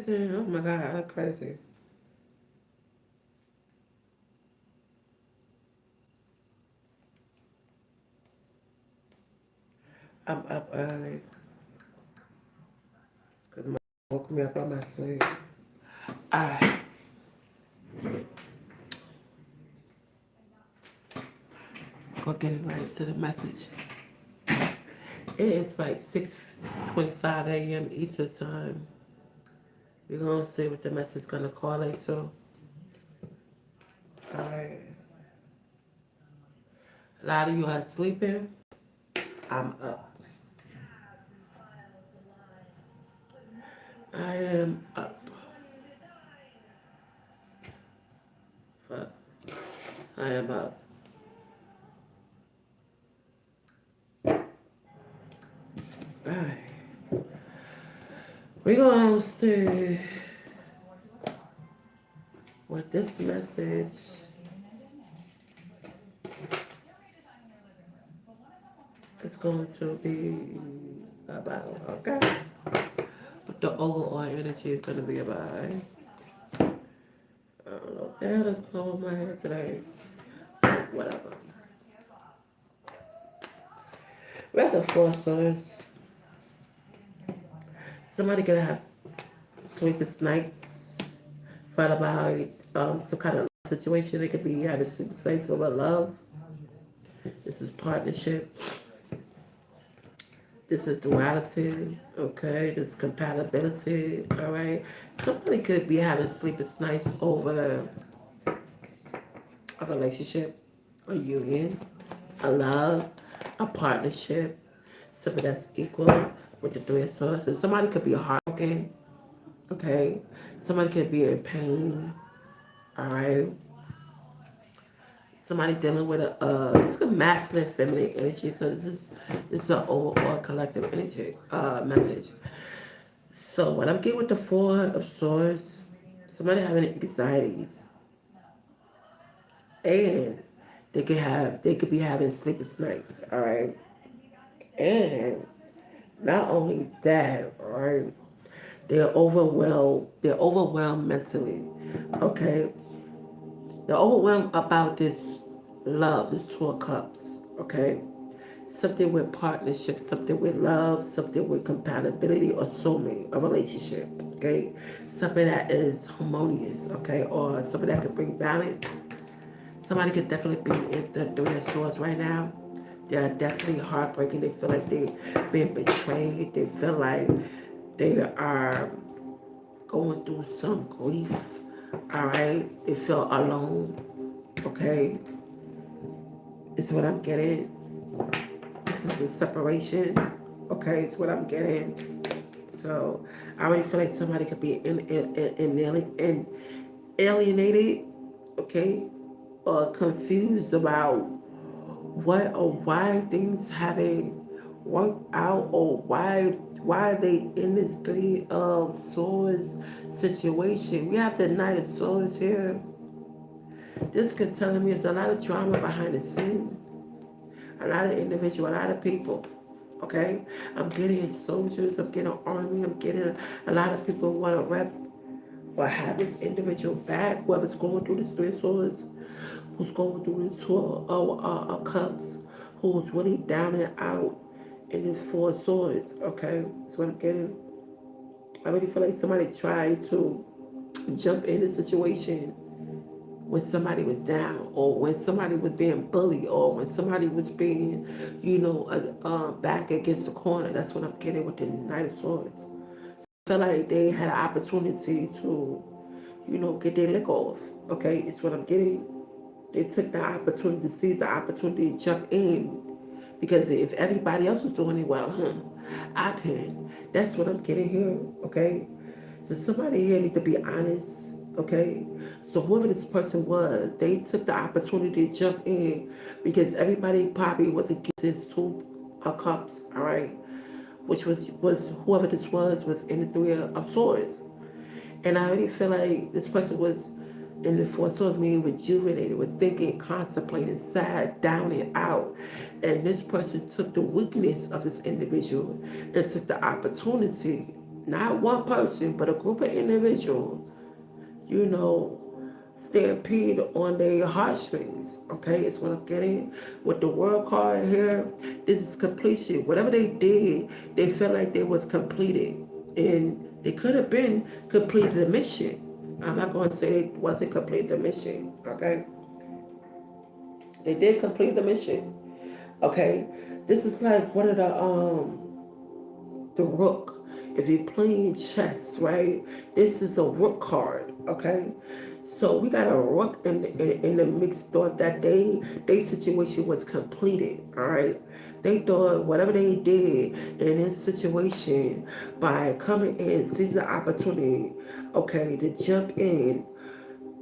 crazy. Oh my God, I'm crazy. I'm up early because my woke me up on my sleep. Alright, go get it right to the message. It's like 6:25 a.m. Eastern time. We're gonna see what the message gonna correlate to. Alright. A lot of you are sleeping. I'm up. I am up. Fuck. I am up. Alright. We're gonna see what this message is going to be about. Okay. What the overall energy is gonna be about. I don't know what the hell is going on with my head today. Whatever. That's a four source. Somebody gonna have sleepless nights, fight about some kind of situation. They could be having sleepless nights over love. This is partnership. This is duality. Okay, this is compatibility. All right. Somebody could be having sleepless nights over a relationship, a union, a love, a partnership, something that's equal with the three of swords. And somebody could be heartbroken, okay? Somebody could be in pain, all right? Somebody dealing with it's a masculine, feminine energy. So this is an overall collective energy message. So what I'm getting with the four of swords, somebody having anxieties, and they could be having sleepless nights, all right? And not only that, right? They're overwhelmed mentally. Okay. They're overwhelmed about this love, this two of cups. Okay. Something with partnership, something with love, something with compatibility or soulmate, a relationship. Okay. Something that is harmonious, okay, or something that could bring balance. Somebody could definitely be in the three of swords right now. They are definitely heartbreaking. They feel like they've been betrayed. They feel like they are going through some grief. All right. They feel alone. Okay. It's what I'm getting. This is a separation. Okay. It's what I'm getting. So I already feel like somebody could be alienated. Okay. Or confused about what or why things haven't worked out, or why they in this three of swords situation. We have the knight of swords here. This could tell me there's a lot of drama behind the scene, a lot of individual, a lot of people. Okay, I'm getting soldiers, I'm getting army, I'm getting a lot of people who want to rep or have this individual back, whoever's going through this three of swords, who's going through this two of cups, who's really down and out in this four of swords. Okay, that's what I'm getting. I really feel like somebody tried to jump in a situation when somebody was down, or when somebody was being bullied, or when somebody was being, back against the corner. That's what I'm getting with the Knight of Swords. I feel like they had an opportunity to, get their lick off. Okay, it's what I'm getting. They took the opportunity, seize the opportunity to jump in, because if everybody else was doing it well, I can. That's what I'm getting here. Okay, so somebody here need to be honest. Okay, so whoever this person was, they took the opportunity to jump in, because everybody probably was against this two of cups. All right, which was whoever this was in the three of swords. And I already feel like this person was in the four swords, meaning rejuvenated, with thinking, contemplating, sad, down and out. And this person took the weakness of this individual and took the opportunity. not one person, but a group of individuals, you know, stampede on their heartstrings. Okay, it's what I'm getting with the world card here. This is completion. Whatever they did, they felt like they was completed, and they could have been completed the mission. I'm not going to say they wasn't completed the mission. Okay, they did complete the mission. Okay, this is like one of the rook. If you're playing chess, right? This is a rook card, okay? So we got a rook in the mix. Thought that they situation was completed, all right? They thought whatever they did in this situation by coming in, seize the opportunity, okay, to jump in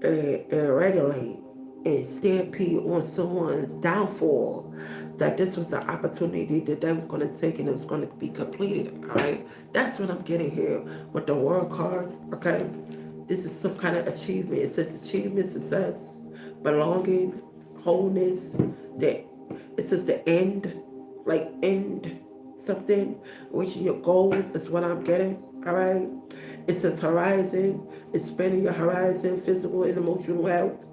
and regulate and stampede on someone's downfall, that this was an opportunity that they was going to take and it was going to be completed. All right, that's what I'm getting here with the world card. Okay, this is some kind of achievement. It says achievement, success, belonging, wholeness. That it says the end, like end something, reaching your goals is what I'm getting. All right. It says horizon, expanding your horizon, physical and emotional health.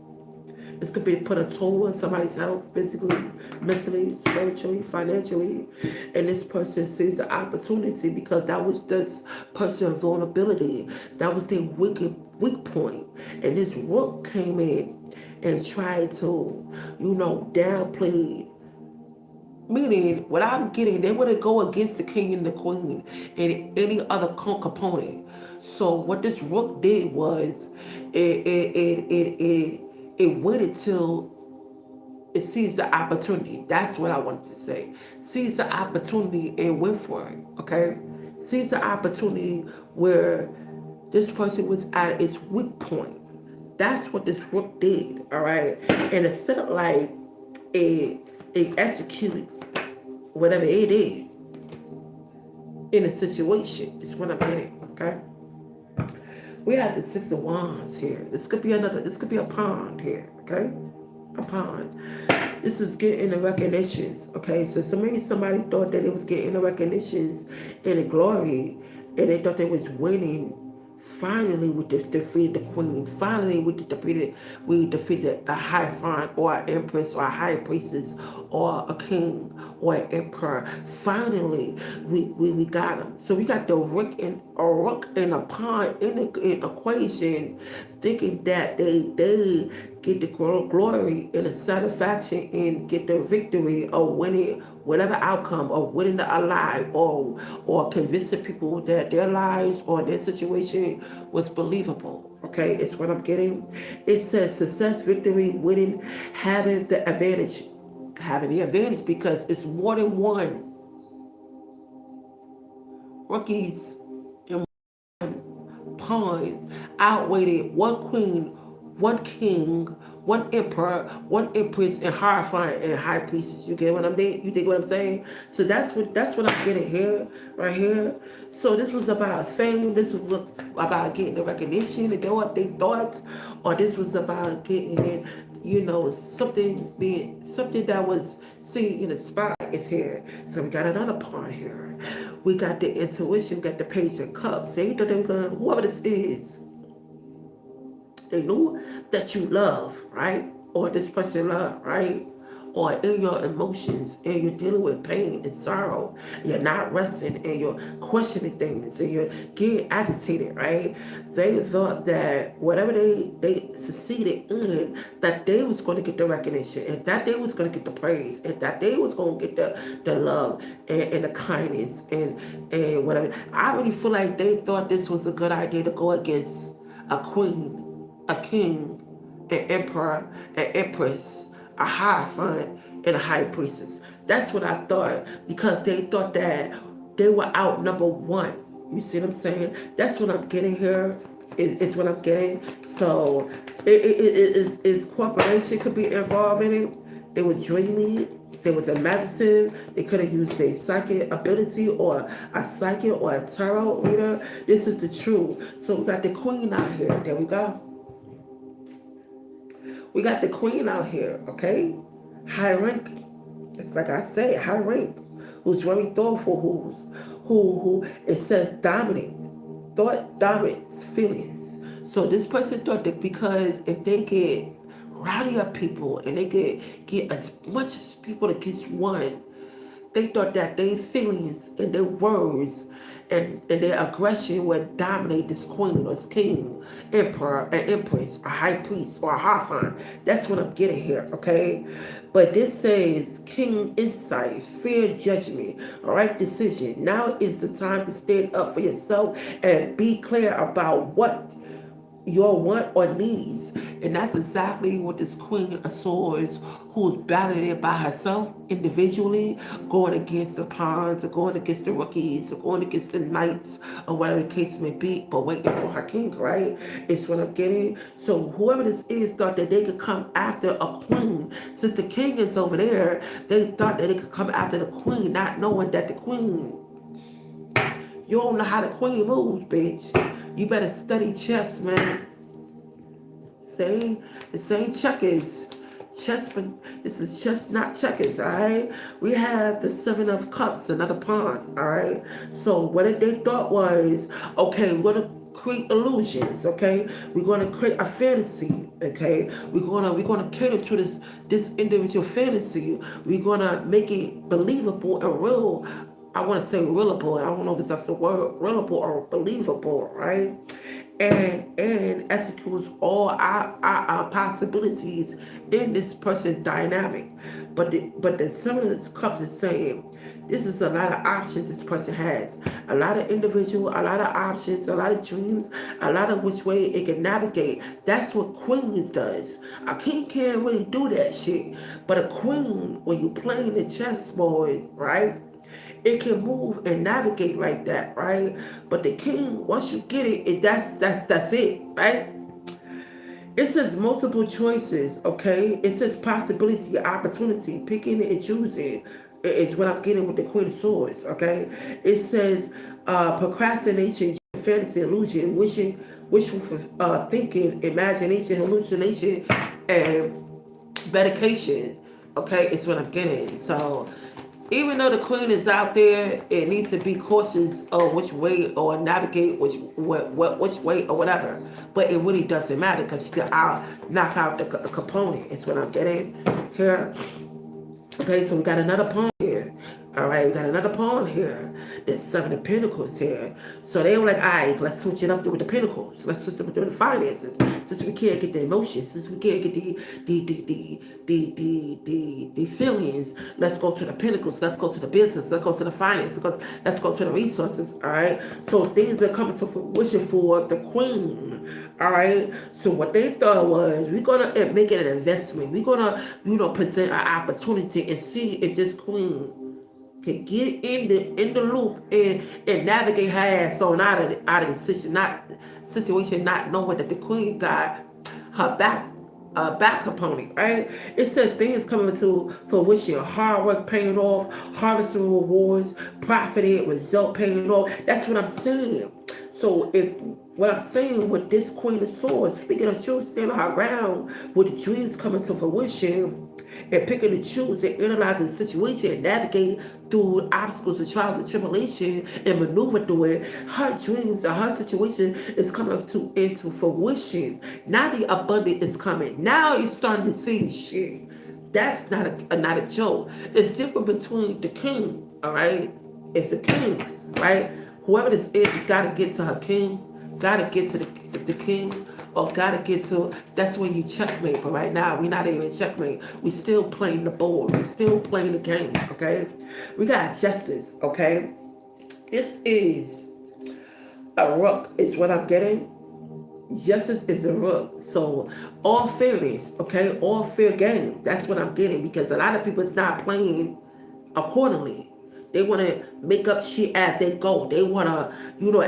This could be put a toll on somebody's health, physically, mentally, spiritually, financially. And this person sees the opportunity because that was this person's vulnerability. That was their weak point. And this rook came in and tried to, downplay. Meaning, what I'm getting, they wouldn't go against the king and the queen and any other component. So what this rook did was, it waited till it sees the opportunity. That's what I wanted to say. Sees the opportunity and went for it. Okay, sees the opportunity where this person was at its weak point. That's what this rook did. All right, and it felt like it executed whatever it is in a situation. Is what I'm getting. Okay. We have the Six of Wands here. This could be a pond here. Okay. A pond. This is getting the recognitions. Okay. So maybe somebody thought that it was getting the recognitions and the glory, and they thought they was winning. Finally, we defeated the queen. Finally, we defeated a high font or an empress or a high priestess or a king or an emperor. Finally, we got them. So we got the rook and a pawn in the equation, thinking that they get the glory and the satisfaction and get the victory or winning whatever outcome or winning the alive or convincing people that their lives or their situation was believable. Okay, it's what I'm getting. It says success, victory, winning, having the advantage. Having the advantage because it's more than one rookies and pawns outweighed one queen, one king, one emperor, one empress, and hierophant and high priestess. You get what I'm saying? You dig what I'm saying? So that's what I'm getting here, right here. So this was about fame. This was about getting the recognition and what they thought, or this was about getting, something that was seen in the spot is here. So we got another part here. We got the intuition, got the page of cups. They thought they were gonna, whoever this is, they knew that you love, right? Or this person love, right? Or in your emotions and you're dealing with pain and sorrow. You're not resting and you're questioning things and you're getting agitated, right? They thought that whatever they succeeded in, that they was going to get the recognition and that they was going to get the praise and that they was going to get the love and the kindness and whatever. I really feel like they thought this was a good idea to go against a queen, a king, an emperor, an empress, a hierophant, and a high priestess. That's what I thought because they thought that they were out number one. You see what I'm saying? That's what I'm getting here. Is what I'm getting. So is corporation could be involved in it. They were dreaming. There was a medicine. They could have used a psychic ability or a psychic or a tarot reader. This is the truth. So we got the queen out here. There we go. We got the queen out here, okay? High rank. It's like I say, high rank. Who's very thoughtful, who it says dominant. thought dominates feelings. So this person thought that because if they get rowdy up people and they get as much people against one, they thought that their feelings and their words and their aggression would dominate this queen or this king, emperor, an empress, a high priest, or a hierophant. That's what I'm getting here, okay? But this says king insight, fair judgment, right decision. Now is the time to stand up for yourself and be clear about what your want or needs. And that's exactly what this Queen of Swords, who's battling it by herself individually, going against the pawns or going against the rookies or going against the knights or whatever the case may be, but waiting for her king, right? It's what I'm getting. So whoever this is thought that they could come after a queen. Since the king is over there, they thought that they could come after the queen, not knowing that the queen, you don't know how the queen moves, bitch. You better study chess, man. This ain't checkers. Chess, but this is chess, not checkers, alright? We have the Seven of Cups, another pawn, alright? So what they thought was, okay, we're gonna create illusions, okay? We're gonna create a fantasy, okay? We're gonna cater to this individual fantasy. We're gonna make it believable and real. I want to say relatable. I don't know if that's the word, relatable or believable, right? And executes all our possibilities in this person dynamic. But the some of the cups is saying this is a lot of options this person has. A lot of individual, a lot of options, a lot of dreams, a lot of which way it can navigate. That's what queens does. A king can't really do that shit. But a queen, when you playing the chessboard, right? It can move and navigate like that, right? But the king, once you get it, that's it, right? It says multiple choices, okay? It says possibility, opportunity, picking and choosing is what I'm getting with the Queen of Swords, okay? It says procrastination, fantasy, illusion, wishful thinking, imagination, hallucination, and medication, okay? It's what I'm getting. So even though the queen is out there, it needs to be cautious of which way or navigate which way or whatever. But it really doesn't matter because you can knock out the component. It's what I'm getting here. Okay, so we got another pawn here. All right, we got another pawn here. There's Seven of Pentacles here. So they were like, all right, let's switch it up with the Pentacles. Let's switch it up with the finances. Since we can't get the emotions, since we can't get the feelings, let's go to the Pentacles. Let's go to the business. Let's go to the finance. Let's go to the resources. All right. So things are coming to fruition for the Queen. All right. So what they thought was, we're gonna make it an investment. We're gonna, present an opportunity and see if this Queen can get in the loop and navigate her ass on out of the situation, not knowing that the queen got her back component, right? It says things coming to fruition, hard work paying off, harvesting rewards, profited, result paying off. That's what I'm saying. So what I'm saying with this Queen of Swords, speaking of truth, standing on her ground, with the dreams coming to fruition, and picking and choose and analyzing the situation and navigate through obstacles and trials and tribulation and maneuver through it, her dreams and her situation is coming into fruition. Now the abundance is coming. Now you're starting to see shit. That's not a joke. It's different between the king, all right? It's a king, right? Whoever this is got to get to her king, got to get to the king, or gotta get to, that's when you checkmate. But right now, we're not even checkmate. We still playing the board. We still playing the game, okay? We got justice, okay? This is a rook, is what I'm getting. Justice is a rook. So all fairness, okay? All fair game. That's what I'm getting, because a lot of people is not playing accordingly. They want to make up shit as they go. They want to,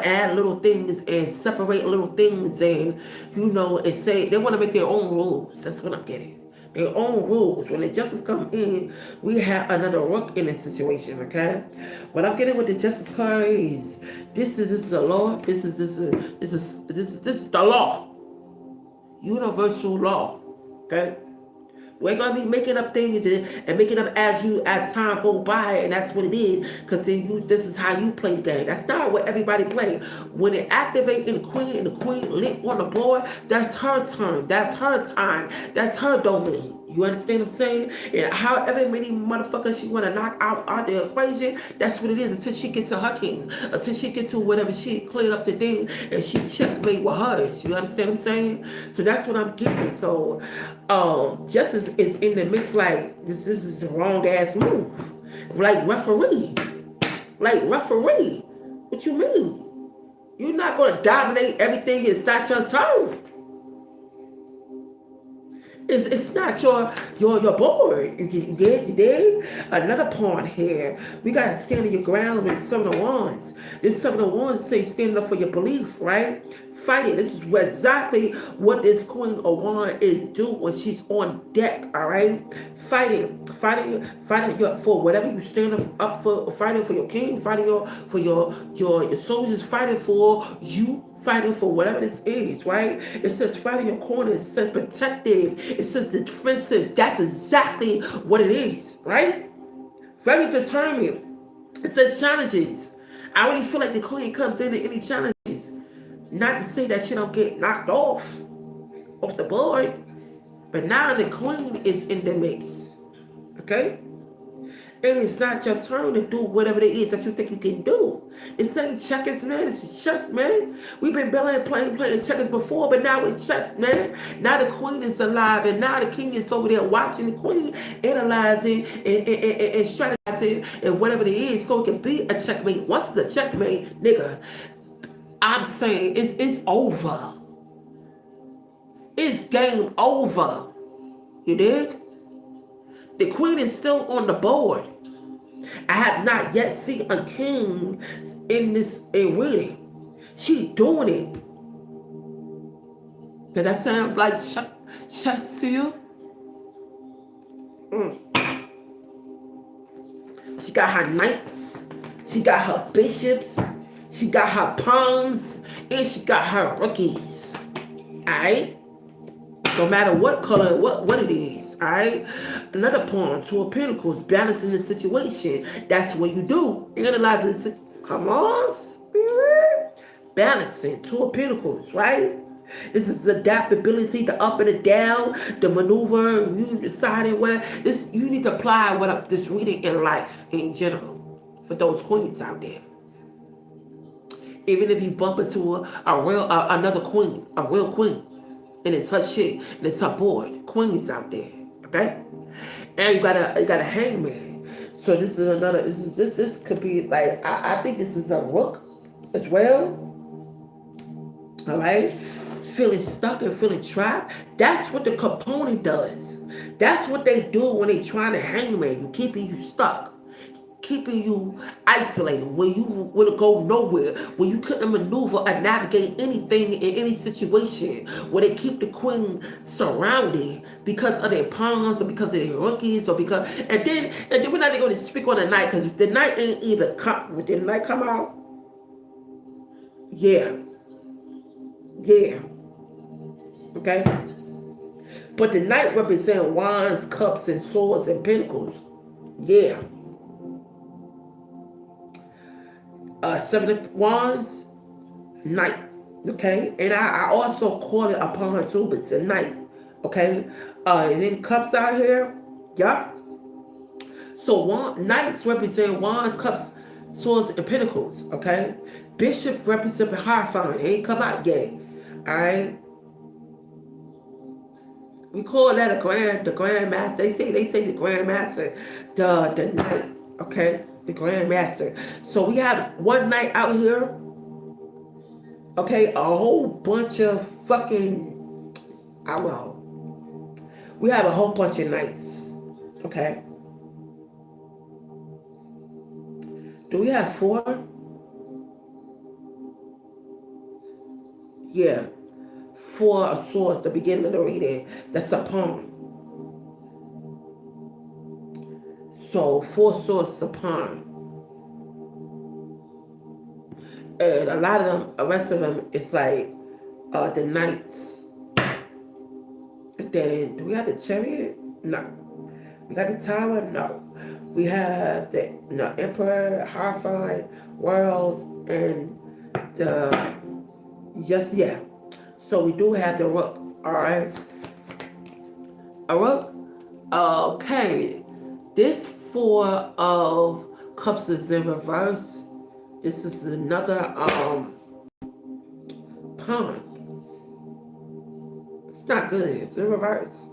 add little things and separate little things and, and say, they want to make their own rules. That's what I'm getting. Their own rules. When the justice come in, we have another rook in this situation, okay? What I'm getting with the justice card is, this is a law. This is the law. Universal law, okay? We're gonna be making up things and making up as time go by, and that's what it is. Cause then this is how you play the game. That's not what everybody play. When it activate in the queen and the queen lit on the board, that's her turn. That's her time. That's her domain. You understand what I'm saying? And however many motherfuckers she want to knock out the equation, that's what it is until she gets to her king. Until she gets to whatever she cleared up the thing and she checkmate with hers. You understand what I'm saying? So that's what I'm getting. So justice is in the mix like this is the wrong ass move. Like referee. Like referee. What you mean? You're not gonna dominate everything. It's not your turn. It's not your board. You dig? Another pawn here. We gotta stand on your ground with some of the ones. This some of the ones say stand up for your belief, right? Fighting. This is exactly what this Queen of Wands is doing when she's on deck. All right, fighting for whatever you stand up for. Fighting for your king. Fighting for your soldiers. Fighting for you. Fighting for whatever this is, right? It says fighting your corner. It says protective. It says defensive. That's exactly what it is, right? Very determined. It says challenges. I already feel like the queen comes into any challenges. Not to say that she don't get knocked off the board, but now the queen is in the mix. Okay? It is not your turn to do whatever it is that you think you can do. It's saying checkers, man. It's chess, man. We've been playing checkers before, but now it's chess, man. Now the queen is alive, and now the king is over there watching the queen, analyzing and strategizing and whatever it is, so it can be a checkmate. Once it's a checkmate, nigga, I'm saying it's over. It's game over. You dig? The queen is still on the board. I have not yet seen a king in this arena. She doing it. Does that sound like shut to you? She got her knights. She got her bishops. She got her pawns. And she got her rookies. Alright? No matter what color, what it is, all right? Another pawn, two of pentacles, balancing the situation. That's what you do. Analyzing the situation. Come on, spirit. Balancing, two of pentacles, right? This is adaptability, the up and the down, the maneuver, you deciding where. You need to apply what this reading in life in general for those queens out there. Even if you bump into another queen, a real queen, and it's her shit, and it's her board. Queens out there, okay? And you got a hangman. So this is another. This could be like I think this is a rook as well. All right, feeling stuck and feeling trapped. That's what the component does. That's what they do when they trying to hangman you, keeping you stuck. Keeping you isolated, where you would go nowhere, where you couldn't maneuver or navigate anything in any situation, where they keep the queen surrounded because of their pawns or because of their rookies or because and then we're not going to speak on the night because the night ain't either come. Did the night come out? Yeah. Okay. But the knight represents wands, cups, and swords and pentacles. Yeah. Seven of Wands, Knight, okay? And I also call it a pawn too, but it's a Knight, okay? And then cups out here, yeah. So Knights represent Wands, Cups, Swords, and Pentacles, okay? Bishop represents Hierophant, it ain't come out yet, all right? We call that the Grand Master. They say the Grand Master, the Knight, okay? The Grand Master. So we have one night out here. Okay, a whole bunch of fucking, I don't know. We have a whole bunch of nights. Okay. Do we have 4? Yeah. 4 of swords, the beginning of the reading. That's a pawn. So 4 swords is a pawn. And a lot of them, the rest of them, is like the knights. And then, do we have the chariot? No. We got the Tower? No. We have the Emperor, Horrified, World, and the yes, yeah. So we do have the Rook. All right. A Rook. Okay. This Four of Cups is in reverse. This is another pawn. It's not good. It's in reverse.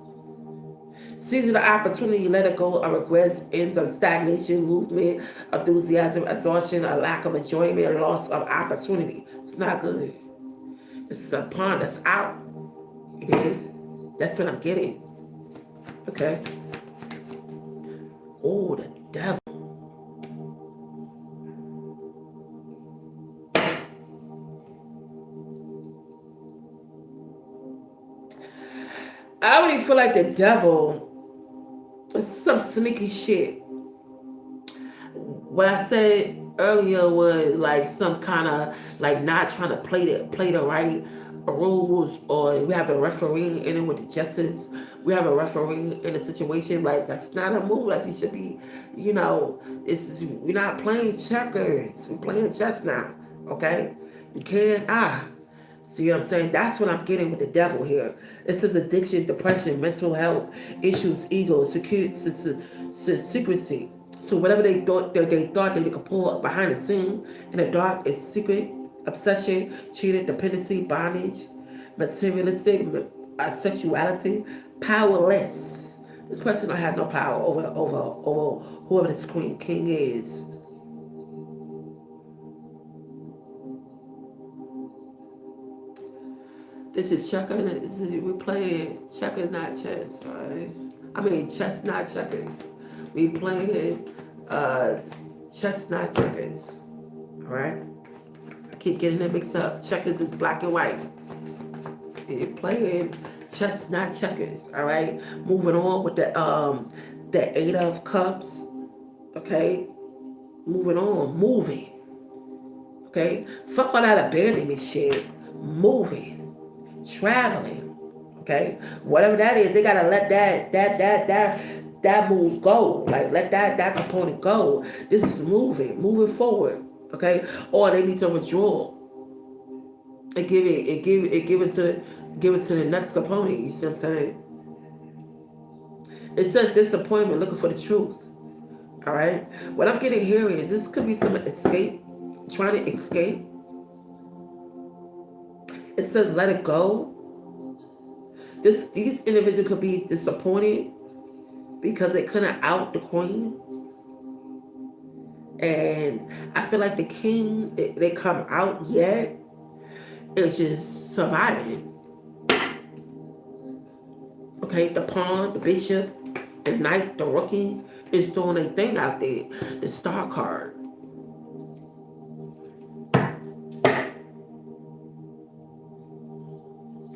Seizing the opportunity, let it go, of regrets, ends of stagnation, movement, enthusiasm, exhaustion, a lack of enjoyment, a loss of opportunity. It's not good. This is a pawn that's out. You did? That's what I'm getting. Okay. Oh, the devil. I really feel like the devil is some sneaky shit. What I said earlier was like some kind of like not trying to play the right rules, or we have a referee in it with the justice. We have a referee in a situation like that's not a move that you should be. We're not playing checkers. We're playing chess now. Okay, you can't See what I'm saying? That's what I'm getting with the devil here. It says addiction, depression, mental health issues, ego, secrecy. So whatever they thought they could pull behind the scene in the dark is secret, obsession, cheating, dependency, bondage, materialistic, sexuality, powerless. This person don't have no power over whoever this queen king is. This is checker. We're playing checkers, not chess, right? I mean, chess, not checkers. We playing chess, not checkers. All right. I keep getting it mixed up. Checkers is black and white. You're playing chess, not checkers. All right. Moving on with the Eight of Cups. Okay. Moving on. Moving. Okay. Fuck all that abandonment shit. Moving. Traveling, okay, whatever that is, they gotta let that move go. Like let that component go. This is moving forward, okay. Or they need to withdraw and give it to the next component. You see what I'm saying? It says disappointment, looking for the truth. All right. What I'm getting here is this could be some escape, trying to escape. It says let it go. These individuals could be disappointed because they couldn't out the queen. And I feel like the king, they come out yet. It's just surviving. Okay, the pawn, the bishop, the knight, the rookie is doing a thing out there. The star card.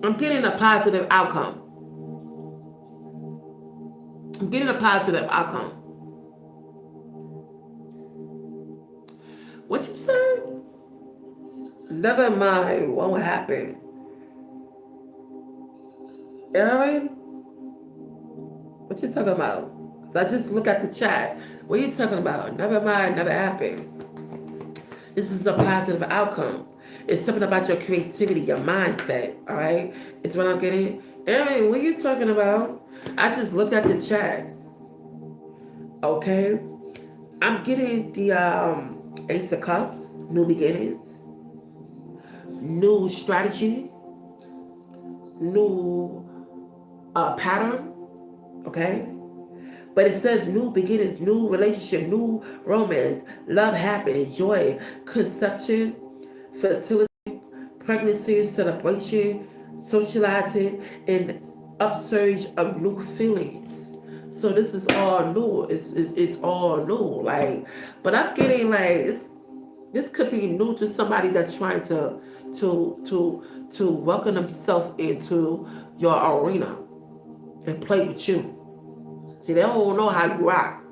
I'm getting a positive outcome. I'm getting a positive outcome. What you said? Never mind what will happen. Aaron? What you talking about? Cause I just look at the chat. What are you talking about? Never mind, never happened. This is a positive outcome. It's something about your creativity, your mindset, all right? It's what I'm getting. Aaron, what are you talking about? I just looked at the chat. Okay? I'm getting the Ace of Cups, new beginnings, new strategy, new pattern, okay? But it says new beginnings, new relationship, new romance, love, happiness, joy, conception, fertility, pregnancy, celebration, socializing, and upsurge of new feelings. So this is all new. It's all new. Like, but I'm getting like this could be new to somebody that's trying to welcome themselves into your arena and play with you. See, they don't know how you rock.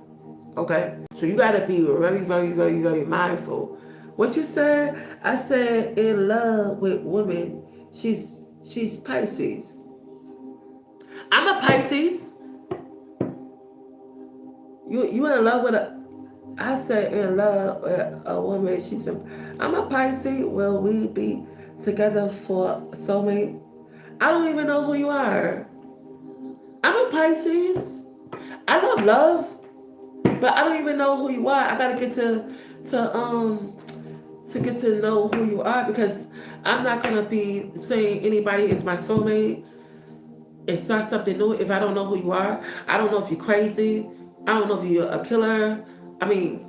Okay? So you gotta be very, very, very, very mindful. What you said? I said in love with women, she's Pisces. I'm a Pisces. You in love with a, I said in love with a woman. She said, I'm a Pisces. Will we be together for soulmate? I don't even know who you are. I'm a Pisces. I love love, but I don't even know who you are. I gotta get to um to get to know who you are because I'm not gonna be saying anybody is my soulmate and start something new if I don't know who you are. I don't know if you're crazy. I don't know if you're a killer. I mean,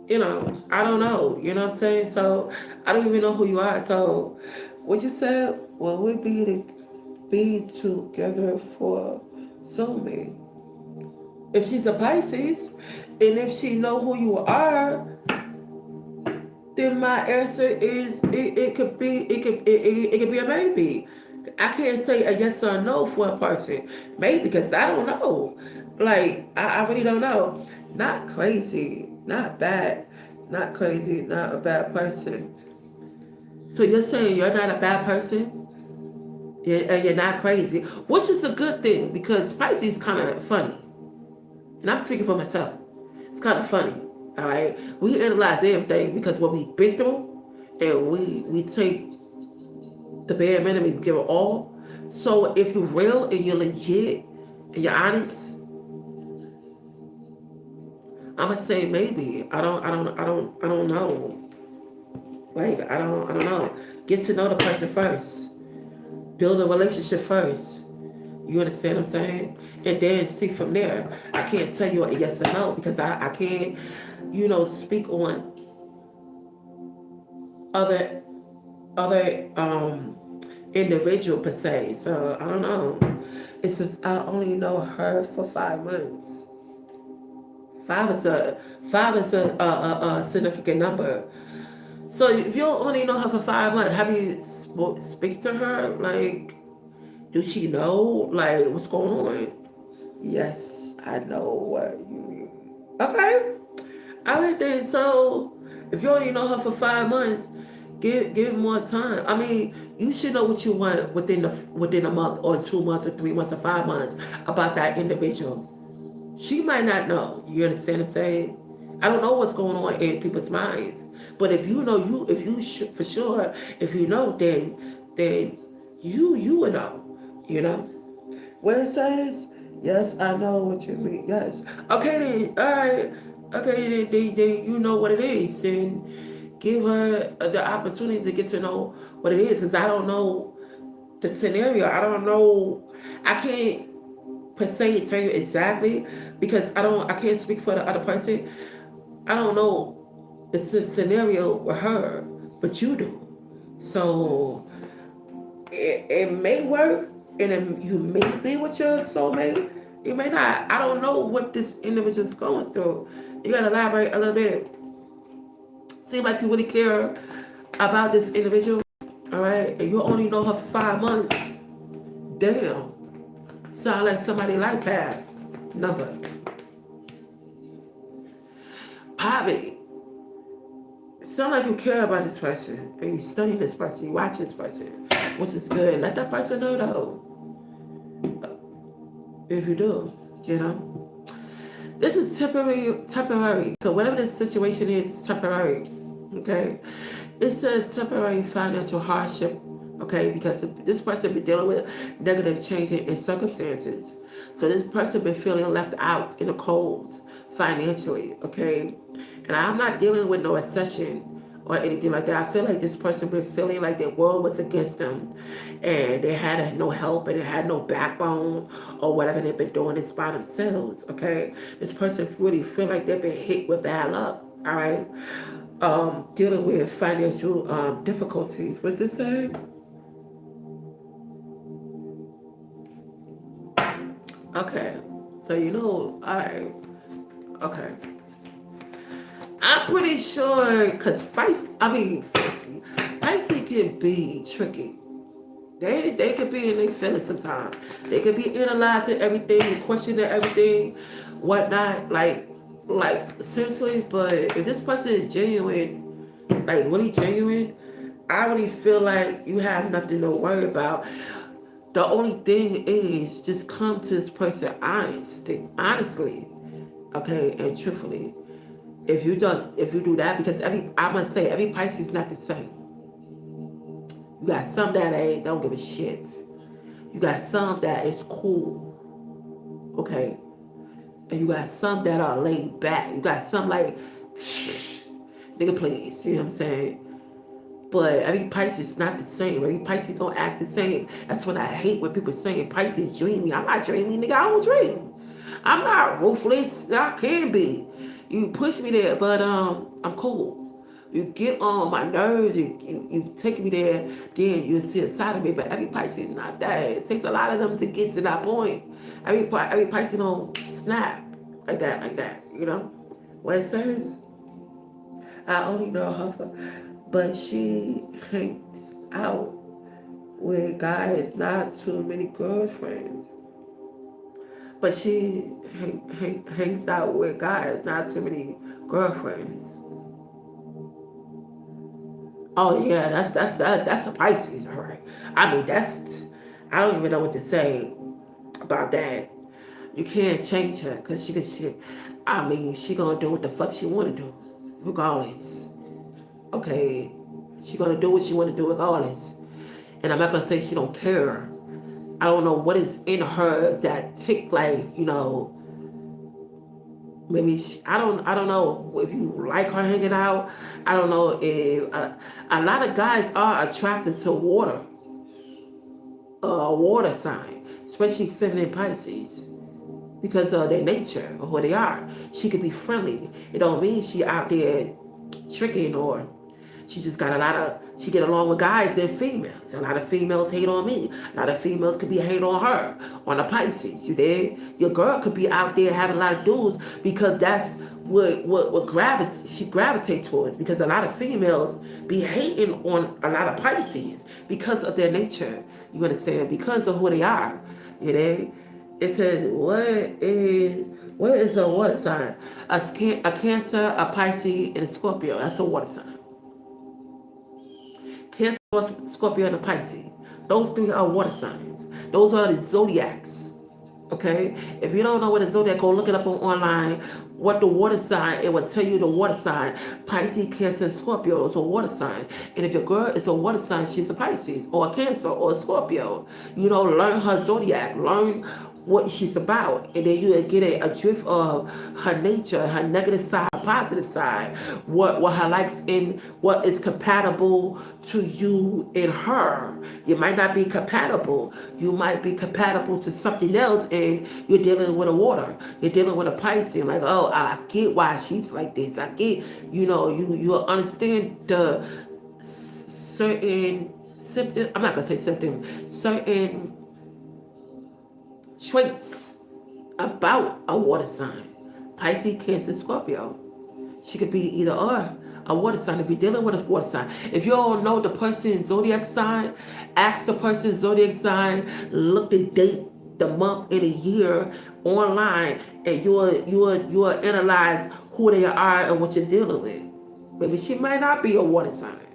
I don't know. You know what I'm saying? So I don't even know who you are. So what you said, well, we be together for soulmate. If she's a Pisces, and if she know who you are, then my answer is it could be a maybe. I can't say a yes or a no for a person. Maybe because I don't know. Like I really don't know. Not crazy, not bad, not crazy, not a bad person. So you're saying you're not a bad person? And you're not crazy, which is a good thing because Pisces is kind of funny. And I'm speaking for myself. It's kind of funny. All right, we analyze everything because what we've been through, and we take the bare minimum and give it all. So if you're real and you're legit and you're honest, I'm gonna say maybe. I don't know. Like I don't know. Get to know the person first. Build a relationship first. You understand what I'm saying? And then see from there. I can't tell you a yes or no because I can't, speak on other individual per se. So I don't know. It's just I only know her for 5 months. Five is a five is a significant number. So if you only know her for 5 months, have you speak to her? Like, does she know like what's going on? Yes, I know what you mean. Okay. All right then. So if you only know her for 5 months, give more time. I mean, you should know what you want within a month or 2 months or 3 months or 5 months about that individual. She might not know. You understand what I'm saying? I don't know what's going on in people's minds. But if you know if you for sure, if you know, then you would know. You know. Where it says, yes, I know what you mean. Yes. Okay then. All right. Okay then you know what it is, and give her the opportunity to get to know what it is, because I don't know the scenario. I don't know. I can't per se tell you exactly because I can't speak for the other person. I don't know the scenario with her, but you do. So it may work, and you may be with your soulmate. You may not. I don't know what this individual is going through. You gotta elaborate a little bit. Seem like you really care about this individual, all right? And you only know her for 5 months. Damn, sound like somebody like that number. Poverty. Sound like you care about this person, and you study this person, you watch this person, which is good. Let that person know though, if you do, you know. This is temporary. So whatever this situation is, it's temporary. Okay, it says temporary financial hardship. Okay, because this person been dealing with negative changes in circumstances. So this person been feeling left out in the cold financially. Okay, and I'm not dealing with no recession or anything like that. I feel like this person been feeling like the world was against them, and they had no help and they had no backbone or whatever they've been doing this by themselves. Okay, this person really feel like they've been hit with bad luck. All right, dealing with financial difficulties. What's this say? Okay, so all right. Okay, I'm pretty sure because feisty can be tricky. They could be in their feelings sometimes. They could be analyzing everything, questioning everything, whatnot. Like seriously. But if this person is genuine, like really genuine, I really feel like you have nothing to worry about. The only thing is just come to this person honestly. Okay, and truthfully, if you do that, because I must say every Pisces is not the same. You got some that ain't don't give a shit. You got some that is cool, okay, and you got some that are laid back. You got some like, nigga, please, you know what I'm saying? But every Pisces is not the same. Every Pisces don't act the same. That's what I hate when people saying Pisces dreamy. I'm not dreamy, nigga. I don't dream. I'm not ruthless. I can be. You push me there, but I'm cool. You get on my nerves. You take me there. Then you see a side of me. But every Pisces is not that. It takes a lot of them to get to that point. Every Pisces don't snap like that, like that. You know what it says? I only know her, but she hangs out with guys, not too many girlfriends. But she hangs out with guys, not too many girlfriends. Oh yeah, that's a Pisces, all right. I mean, I don't even know what to say about that. You can't change her because I mean, she gonna do what the fuck she wanna do, regardless. Okay, she gonna do what she wanna do regardless. And I'm not gonna say she don't care. I don't know what is in her that tick like, maybe I don't know if you like her hanging out. I don't know if a lot of guys are attracted to water sign, especially feminine Pisces, because of their nature or who they are. She could be friendly. It don't mean she out there tricking, or she just got she get along with guys and females. A lot of females hate on me. A lot of females could be hate on her, on a Pisces. You dig? Your girl could be out there having a lot of dudes because that's what she gravitates towards. Because a lot of females be hating on a lot of Pisces because of their nature. You understand? Because of who they are. You dig? It says, what is a water sign? A Cancer, a Pisces, and a Scorpio. That's a water sign. Cancer, Scorpio, and a Pisces. Those three are water signs. Those are the zodiacs. Okay? If you don't know what a zodiac, go look it up online. What the water sign, it will tell you the water sign. Pisces, Cancer, and Scorpio is a water sign. And if your girl is a water sign, she's a Pisces or a Cancer or a Scorpio. Learn her zodiac. Learn what she's about, and then you get a drift of her nature, her negative side, positive side, what her likes, and what is compatible to you and her. You might not be compatible. You might be compatible to something else, and you're dealing with a water. You're dealing with a Pisces. Like, oh, I get why she's like this. I get, you understand the certain symptom. I'm not gonna say symptom. Certain traits about a water sign. Pisces, Cancer, Scorpio. She could be either or a water sign. If you're dealing with a water sign, if you don't know the person's zodiac sign, ask the person's zodiac sign, look the date, the month, and the year online, and you'll analyze who they are and what you're dealing with. Maybe she might not be a water sign.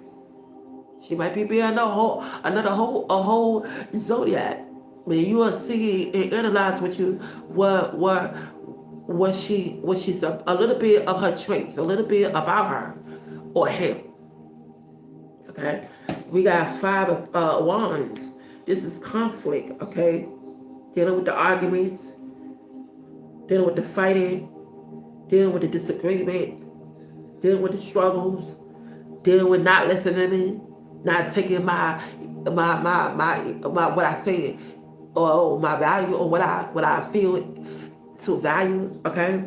She might be another whole zodiac. I mean, you will see and analyze what she's a little bit of her traits, a little bit about her or him. Okay, we got 5 of wands. This is conflict. Okay, dealing with the arguments, dealing with the fighting, dealing with the disagreement, dealing with the struggles, dealing with not listening to me, not taking my what I say or my value or what I feel to value. Okay,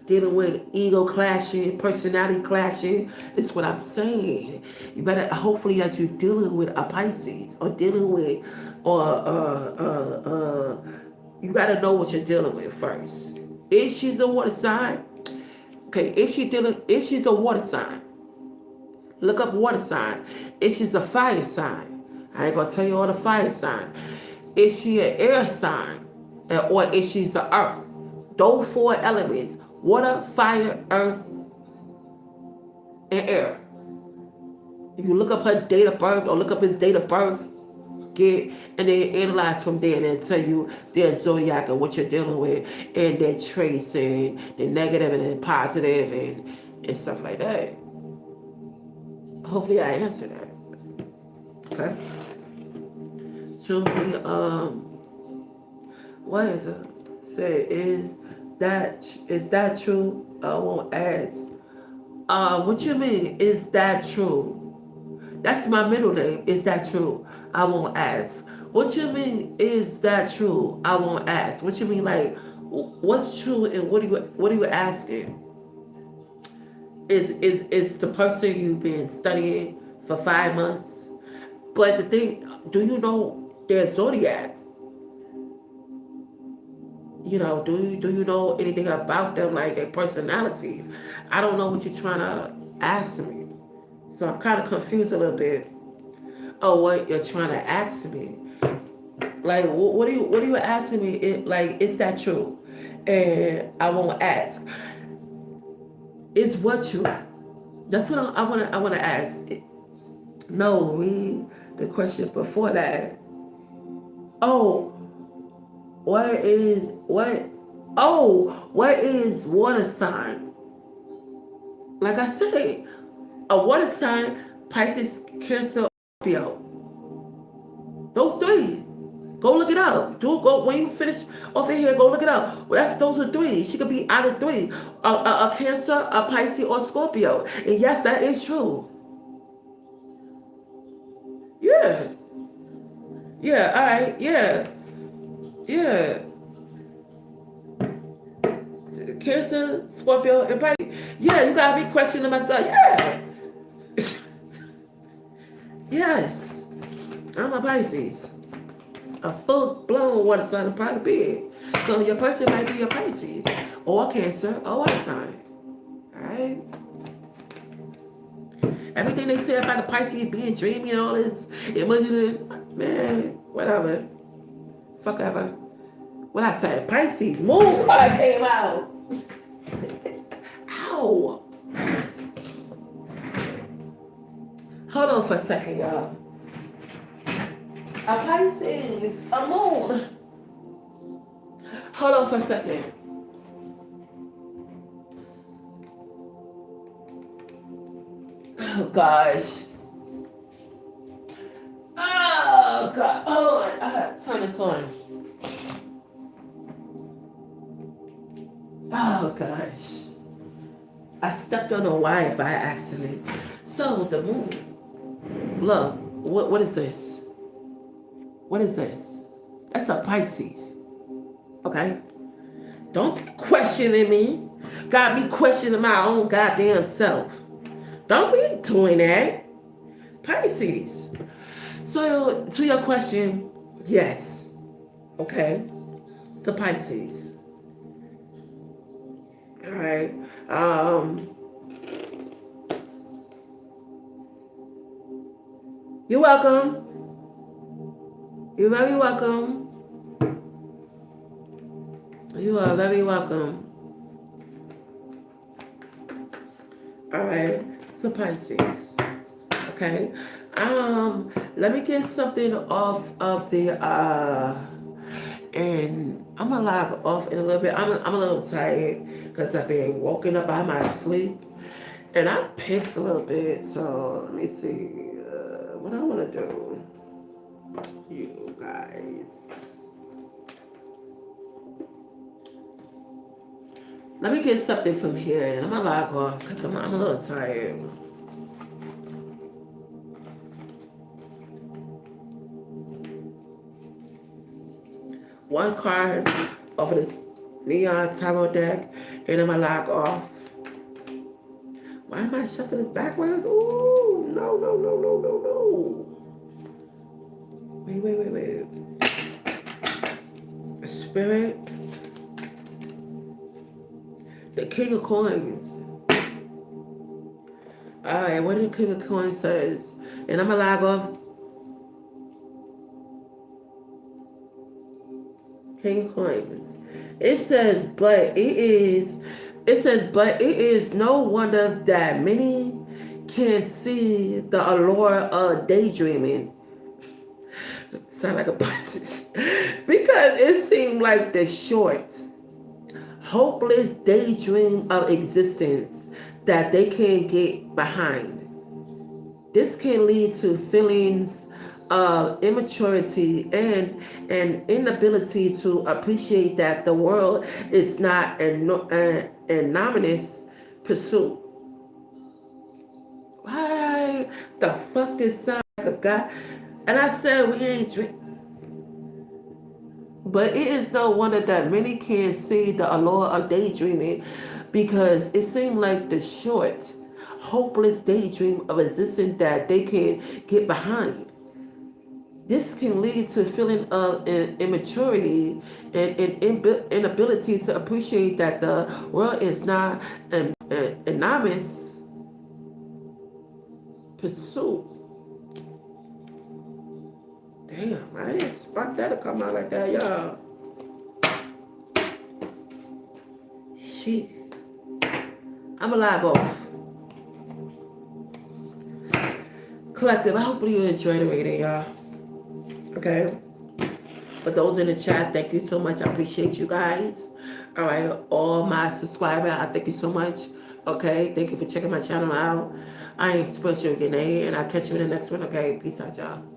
dealing with ego clashing, personality clashing. It's what I'm saying. You better hopefully that you're dealing with a Pisces or dealing with you gotta know what you're dealing with first. If she's a water sign, okay, if she's a water sign, look up water sign. If she's a fire sign, I ain't gonna tell you all the fire sign. Is she an air sign? Or is she the earth? Those 4 elements: water, fire, earth, and air. If you look up her date of birth or look up his date of birth, get and then analyze from there and then tell you their zodiac and what you're dealing with and their traits and the negative and the positive and stuff like that. Hopefully I answered that. Okay. So what is it? Say is that true? I won't ask. What you mean? Is that true? That's my middle name. Is that true? I won't ask. What you mean? Is that true? I won't ask. What you mean? Like, what's true and what are you asking? Is the person you've been studying for 5 months? But the thing, do you know their zodiac? Do you know anything about them, like their personality? I don't know what you're trying to ask me, so I'm kind of confused a little bit. Oh, what you're trying to ask me? Like, what are you asking me? Like, is that true? And I won't ask. Is what true? That's what I wanna ask. No, read the question before that. Oh, what is what? Oh, what is water sign? Like I said, a water sign, Pisces, Cancer, Scorpio. Those three. Go look it up. Go when you finish off of here. Go look it up. Well, those are three. She could be out of three. A Cancer, a Pisces, or Scorpio. And yes, that is true. Yeah. Yeah. All right. Yeah. Yeah. Cancer, Scorpio, and Pisces. Yeah, you gotta be questioning myself. Yeah. Yes. I'm a Pisces. A full-blown water sign is probably big. So your person might be a Pisces or a Cancer or water sign. Alright? Everything they say about the Pisces being dreamy and all this, man, whatever. Fuck ever. What I said, Pisces, moon card came out. Ow. Hold on for a second, y'all. A Pisces, a moon. Hold on for a second. Oh gosh. Oh god. Hold on. I gotta turn this on. Oh gosh. I stepped on a wire by accident. So the moon. Look, what is this? What is this? That's a Pisces. Okay? Don't be questioning me. Got me questioning my own goddamn self. Don't be doing that. Pisces. So, to your question, yes. Okay? It's a Pisces. Alright. You're welcome. You're very welcome. You are very welcome. Alright, so Pisces. Okay. Let me get something off of the and I'm gonna log off in a little bit. I'm a little tired because I've been woken up by my sleep. And I'm pissed a little bit, so let me see what I wanna do. You guys. Let me get something from here and I'm gonna log off because I'm a little tired. One card over this neon tarot deck and I'm gonna log off. Why am I shuffling this backwards? Ooh, no. Wait. Spirit. The King of Coins. Alright, what did the King of Coins says? And I'm gonna log off. King of Coins. It says, but it is no wonder that many can see the allure of daydreaming. Sound like a bunch. Because it seemed like the short, hopeless daydream of existence that they can't get behind. This can lead to feelings of immaturity and an inability to appreciate that the world is not an anonymous pursuit. Why the fuck this sound like a guy? And I said we ain't drink. But it is no wonder that many can't see the allure of daydreaming because it seems like the short, hopeless daydream of existence that they can get behind. This can lead to a feeling of immaturity and an inability to appreciate that the world is not an anonymous pursuit. Damn, I didn't expect that to come out like that, y'all. Shit. I'm a log off. Collective, I hope you enjoyed the reading, y'all. Okay? For those in the chat, thank you so much. I appreciate you guys. All right, all my subscribers, I thank you so much. Okay, thank you for checking my channel out. I am Special Gene, and I'll catch you in the next one. Okay, peace out, y'all.